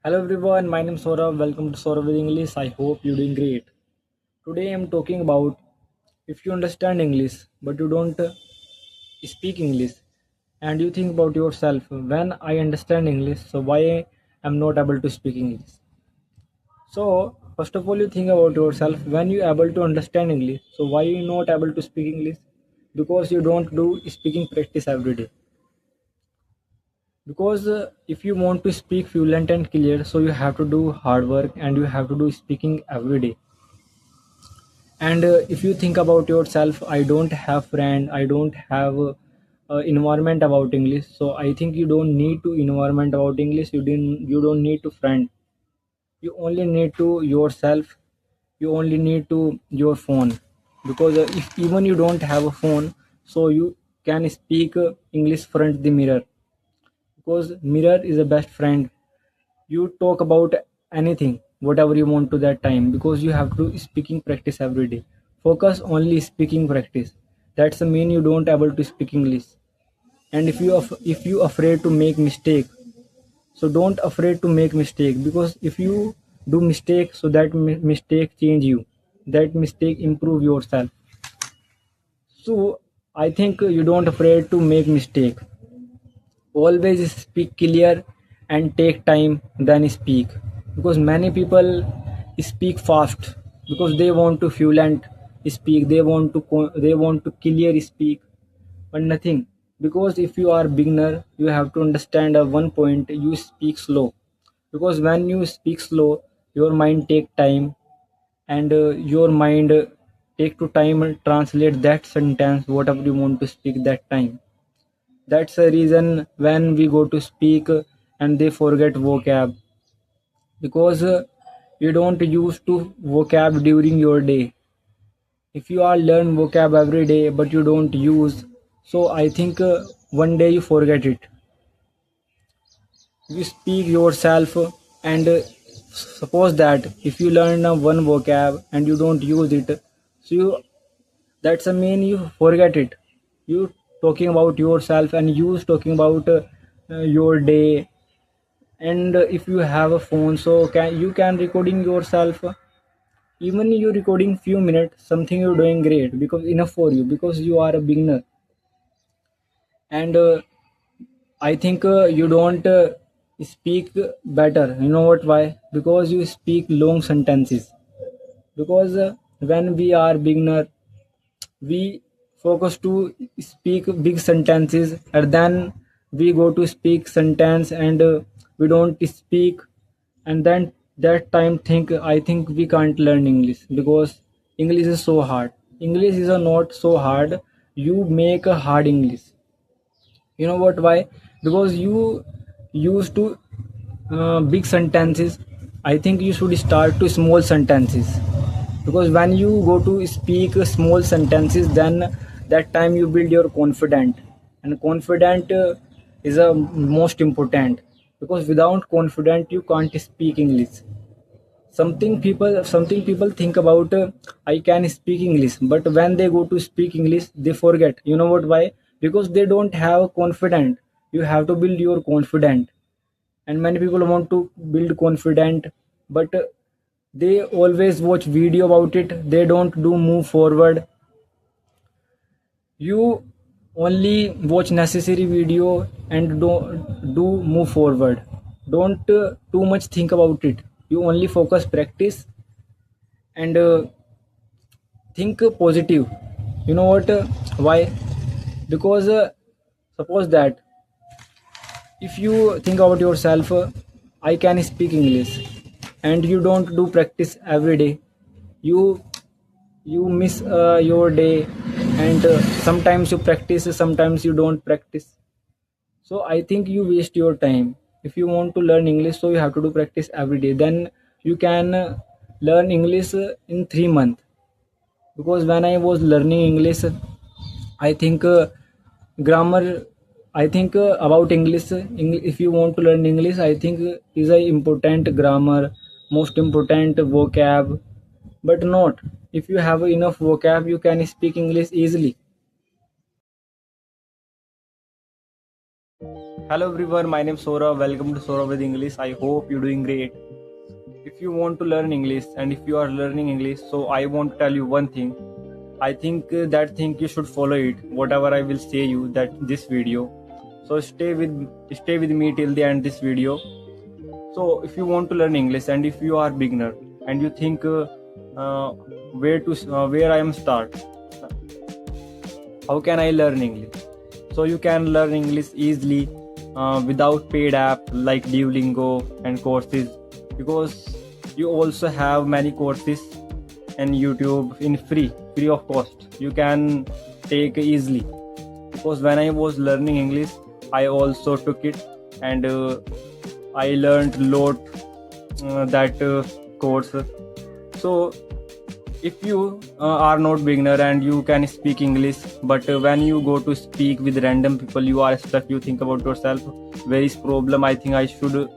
Hello everyone, my name is Saurabh. Welcome to Saurabh with English. I hope you're doing great. Today I'm talking about if you understand English but you don't speak English and you think about yourself when I understand English, so why I'm not able to speak English. So first of all you think about yourself when you able to understand English, so why you not able to speak English? Because you don't do speaking practice every day. Because if you want to speak fluent and clear, so you have to do hard work and you have to do speaking every day. And if you think about yourself, I don't have friend, I don't have environment about English, so I think you don't need to environment about English. You don't need to friend. You only need to yourself. You only need to your phone. Because if even you don't have a phone, so you can speak English front the mirror. Because mirror is the best friend. You talk about anything whatever you want to that time, because you have to speaking practice every day. Focus only speaking practice. That's the mean you don't able to speak English. And if you afraid to make mistake, so don't afraid to make mistake. Because if you do mistake, so that mistake change you, that mistake improve yourself. So I think you don't afraid to make mistake. Always speak clear and take time then speak. Because many people speak fast because they want to fluent speak, they want to clear speak, but nothing. Because if you are beginner, you have to understand one point: you speak slow. Because when you speak slow, your mind take time, and your mind take to time and translate that sentence whatever you want to speak that time. That's the reason when we go to speak and they forget vocab. Because you don't use to vocab during your day. If you are learn vocab every day but you don't use, so I think one day you forget it. You speak yourself, and suppose that if you learn one vocab and you don't use it, so you, that's a mean you forget it. You talking about yourself and you talking about your day. And if you have a phone, so you can recording yourself. Even you recording few minutes something you're doing great, because enough for you, because you are a beginner. And I think you don't speak better. You know what, why? Because you speak long sentences. Because when we are beginner, we focus to speak big sentences, and then we go to speak sentence, and we don't speak. And then that time think, I think we can't learn English, because English is so hard. English is not so hard. You make a hard English. You know what, why? Because you used to big sentences. I think you should start to small sentences. Because when you go to speak small sentences, then that time you build your confident. And confident is a most important. Because without confident you can't speak English. Something people think about, I can speak English, but when they go to speak English they forget. You know what, why? Because they don't have confident. You have to build your confident. And many people want to build confident, but they always watch video about it, they don't do move forward. You only watch necessary video and do move forward. Don't too much think about it. You only focus practice, and think positive. You know what, why? Because suppose that if you think about yourself, I can speak English, and you don't do practice every day. You you miss your day. And sometimes you practice, sometimes you don't practice. So I think you waste your time. If you want to learn English, so you have to do practice every day, then you can learn English in 3 months. Because when I was learning English, I think grammar, I think about English, if you want to learn English, I think is a important grammar, most important vocab. But not, if you have enough vocab you can speak English easily. Hello everyone, my name is Saurabh. Welcome to Saurabh with English. I hope you're doing great. If you want to learn English and if you are learning English, so I want to tell you one thing. I think that thing you should follow it. Whatever I will say you that this video. So stay with me till the end this video. So if you want to learn English and if you are beginner and you think where I am start, how can I learn English? So you can learn English easily without paid app like Duolingo and courses, because you also have many courses and YouTube in free of cost. You can take easily, because when I was learning English, I also took it and I learned a lot that course. So if you are not beginner and you can speak English, but when you go to speak with random people, you are stuck. You think about yourself, where is problem? I think I should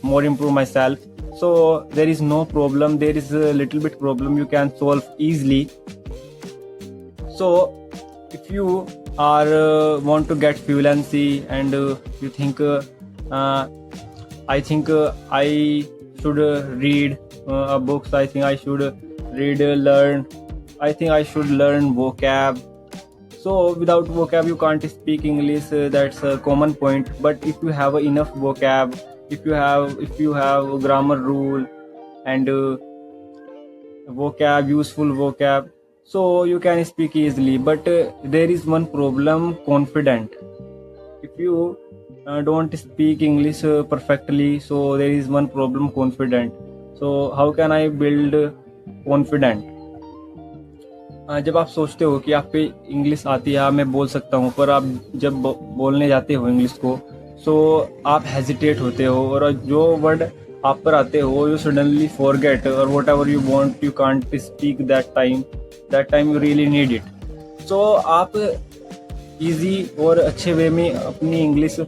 more improve myself. So there is no problem. There is a little bit problem you can solve easily. So if you are want to get fluency and you think I think I should read books. I think I should learn. I think I should learn vocab. So without vocab you can't speak English. That's a common point. But if you have enough vocab, if you have a grammar rule and useful vocab, so you can speak easily. But there is one problem: confident. If you don't speak English perfectly, so there is one problem: confident. So how can I build confident? जब आप सोचते हो कि आप पे English आती है, मैं बोल सकता हूँ, पर आप जब बोलने जाते हो इंग्लिश को, सो आप हेजिटेट होते हो और जो वर्ड आप पर आते हो यू सडनली फॉरगेट, और whatever you want you can't speak that time you really need it. So आप इजी और अच्छे वे में अपनी इंग्लिश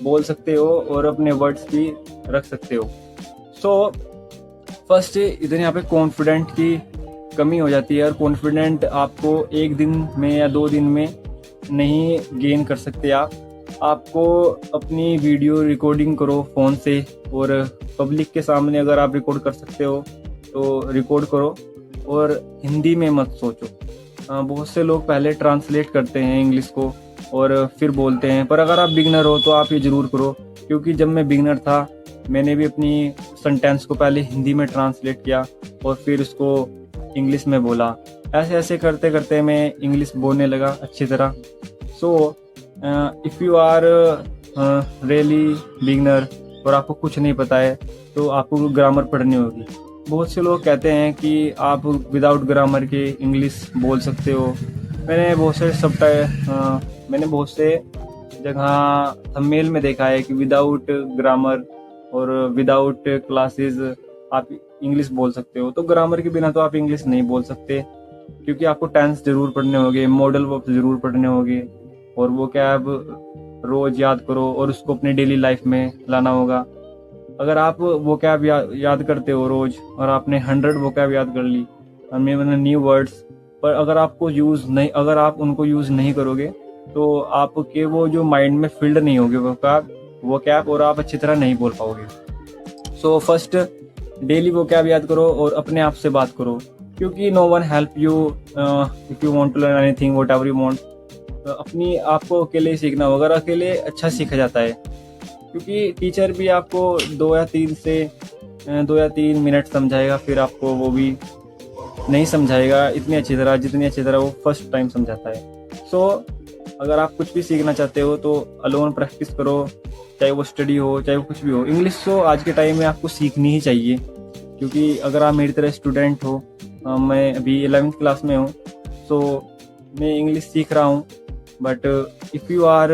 बोल सकते हो और अपने वर्ड्स भी रख सकते हो. सो फर्स्ट इधर यहाँ पे कॉन्फिडेंट की कमी हो जाती है, और कॉन्फिडेंट आपको एक दिन में या 2 दिन में नहीं गेन कर सकते. आपको अपनी वीडियो रिकॉर्डिंग करो फ़ोन से, और पब्लिक के सामने अगर आप रिकॉर्ड कर सकते हो तो रिकॉर्ड करो, और हिंदी में मत सोचो. बहुत से लोग पहले ट्रांसलेट करते हैं इंग्लिश को और फिर बोलते हैं, पर अगर आप बिगनर हो तो आप ये ज़रूर करो. क्योंकि जब मैं बिगनर था, मैंने भी अपनी सेंटेंस को पहले हिंदी में ट्रांसलेट किया और फिर उसको इंग्लिश में बोला. ऐसे करते करते मैं इंग्लिश बोलने लगा अच्छी तरह. So if you are really beginner और आपको कुछ नहीं पता है, तो आपको ग्रामर पढ़नी होगी. बहुत से लोग कहते हैं कि आप विदाउट ग्रामर के इंग्लिश बोल सकते हो. मैंने बहुत से जगह थंबनेल में देखा है कि विदाउट ग्रामर और विदाउट क्लासेस आप इंग्लिश बोल सकते हो. तो ग्रामर के बिना तो आप इंग्लिश नहीं बोल सकते, क्योंकि आपको टेंस जरूर पढ़ने होंगे, मॉडल वर्ब जरूर पढ़ने होंगे, और वो कैब रोज याद करो और उसको अपने डेली लाइफ में लाना होगा. अगर आप वो कैब याद करते हो रोज और आपने 100 वो कैब याद कर ली, मैंने न्यू वर्ड्स, पर अगर आप उनको यूज़ नहीं करोगे तो आपके वो जो माइंड में फील्ड नहीं होगे वो कैब, और आप अच्छी तरह नहीं बोल पाओगे. So first daily vocab याद करो और अपने आप से बात करो, क्योंकि no one help you if you want to learn anything whatever you want. अपनी आपको अकेले ही सीखना होगा. अगर अकेले अच्छा सीखा जाता है, क्योंकि टीचर भी आपको 2 या 3 मिनट समझाएगा, फिर आपको वो भी नहीं समझाएगा जितनी अच्छी तरह वो फर्स्ट टाइम समझाता है. सो अगर आप कुछ भी सीखना चाहते हो तो अलोन प्रैक्टिस करो, चाहे वो स्टडी हो, चाहे वो कुछ भी हो. इंग्लिश तो आज के टाइम में आपको सीखनी ही चाहिए, क्योंकि अगर आप मेरी तरह स्टूडेंट हो, मैं अभी 11th क्लास में हूँ, सो मैं इंग्लिश सीख रहा हूँ. But if you are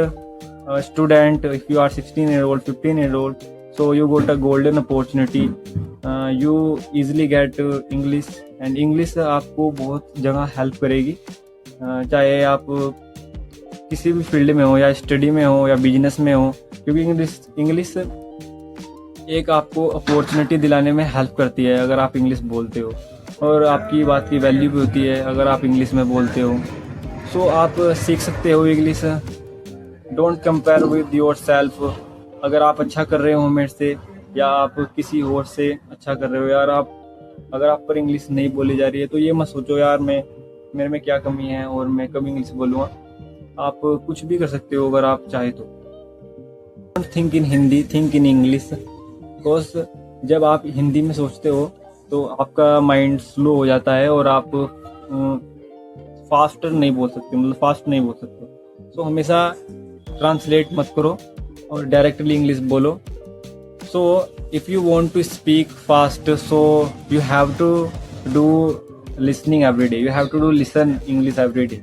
student, if you are 16 year old, 15 year old, so you got a golden opportunity. You easily get English, and English आपको बहुत जगह हेल्प करेगी. चाहे आप किसी भी फील्ड में हो, या स्टडी में हो, या बिजनेस में हो, क्योंकि इंग्लिश एक आपको अपॉर्चुनिटी दिलाने में हेल्प करती है अगर आप इंग्लिश बोलते हो, और आपकी बात की वैल्यू भी होती है अगर आप इंग्लिश में बोलते हो. सो आप सीख सकते हो English. Don't compare with your self. अगर आप अच्छा कर रहे हो मेरे से या आप किसी और से अच्छा कर रहे हो यार, आप अगर आप पर इंग्लिश नहीं बोली जा रही है तो ये मत सोचो यार मेरे में क्या कमी है और मैं कम इंग्लिश बोलूँगा। आप कुछ भी कर सकते हो अगर आप चाहे तो। Don't think in Hindi, think in English. Because जब आप हिंदी में सोचते हो तो आपका माइंड स्लो हो जाता है और आप फास्ट नहीं बोल सकते। सो हमेशा ट्रांसलेट मत करो और डायरेक्टली इंग्लिश बोलो। So if you want to speak fast, so you have to do listening every day. You have to do listen English every day.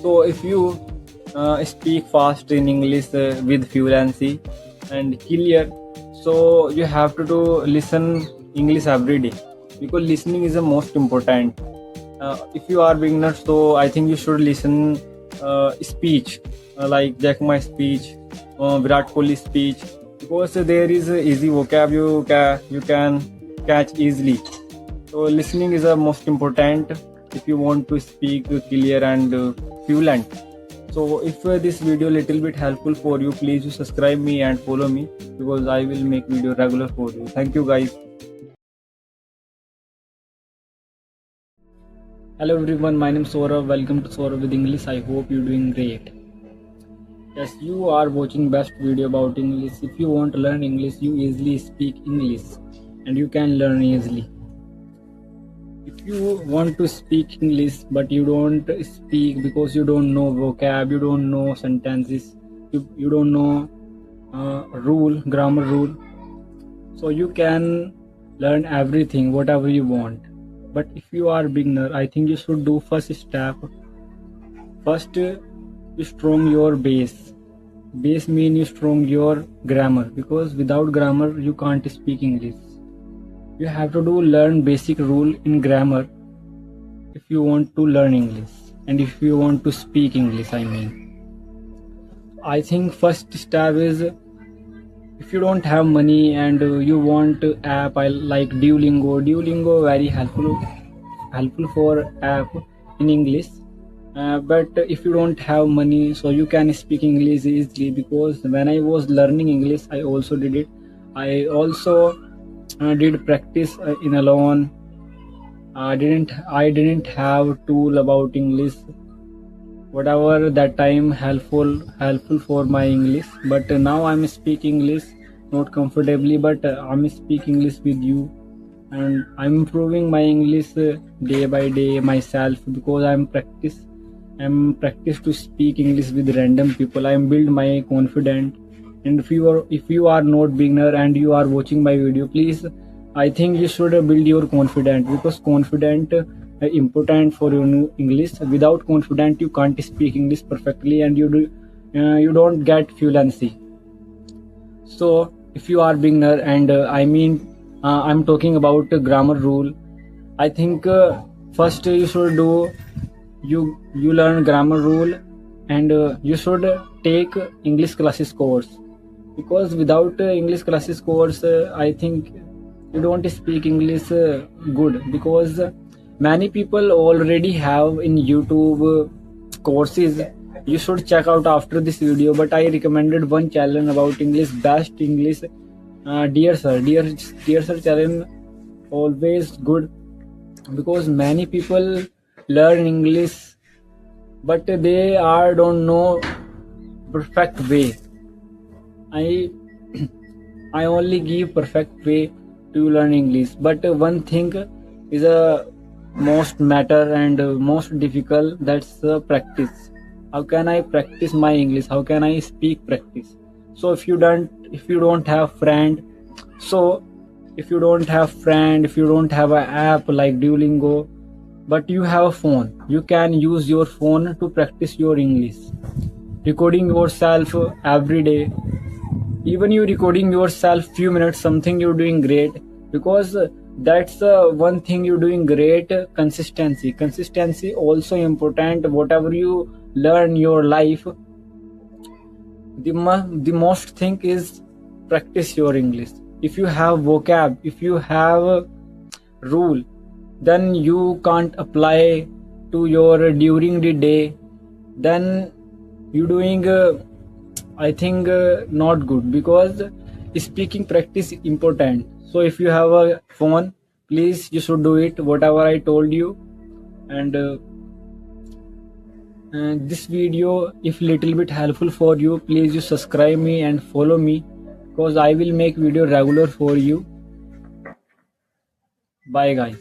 So if you speak fast in English with fluency and clear, so you have to do listen English every day, because listening is the most important. If you are beginner, so I think you should listen speech like Jack Ma speech, Virat Kohli speech, because there is easy vocab you can catch easily. So listening is the most important if you want to speak clear and fluent. So if this video little bit helpful for you, please you subscribe me and follow me, because I will make video regular for you. Thank you guys. Hello everyone, my name is Saurav. Welcome to Saurav with English. I hope you're doing great. Yes, you are watching best video about English. If you want to learn English, you easily speak English and you can learn easily. If you want to speak English but you don't speak because you don't know vocab, you don't know sentences, you don't know grammar rule, so you can learn everything whatever you want. But if you are beginner, I think you should do first step. First, you strong your base. Base mean you strong your grammar, because without grammar you can't speak English. You have to learn basic rule in grammar if you want to learn English and if you want to speak English. I think first step is, if you don't have money and you want app like Duolingo very helpful for app in English. But if you don't have money, so you can speak English easily, because when I was learning English I also did it. I also did practice in alone. I didn't have tool about English, whatever that time helpful for my English. But now I'm speaking English not comfortably, but I'm speaking English with you, and I'm improving my English day by day myself, because I'm practice to speak English with random people. I'm build my confidence. And if you are not beginner and you are watching my video, please, I think you should build your confidence, because confident important for your English. Without confidence you can't speak English perfectly, and you don't get fluency. So if you are beginner, and I'm talking about grammar rule, I think first you should do you learn grammar rule, and you should take English classes course, because without English classes course I think you don't speak English good, because many people already have in YouTube courses. You should check out after this video, but I recommended one channel about English, best English, dear sir channel, always good, because many people learn English but they don't know perfect way. I only give perfect way to learn English, but one thing is a most matter and most difficult, that's practice. How can I practice my English? How can I speak practice? So if you don't have friend, so if you don't have an app like Duolingo, but you have a phone, you can use your phone to practice your English, recording yourself every day. Even you recording yourself few minutes, something you're doing great, because that's one thing you're doing great. Consistency also important. Whatever you learn your life, the most thing is practice your English. If you have vocab, if you have rule, then you can't apply to your during the day, then you doing I think not good, because speaking practice important. So if you have a phone, please you should do it whatever I told you. And this video if little bit helpful for you, please you subscribe me and follow me, because I will make video regular for you. Bye guys.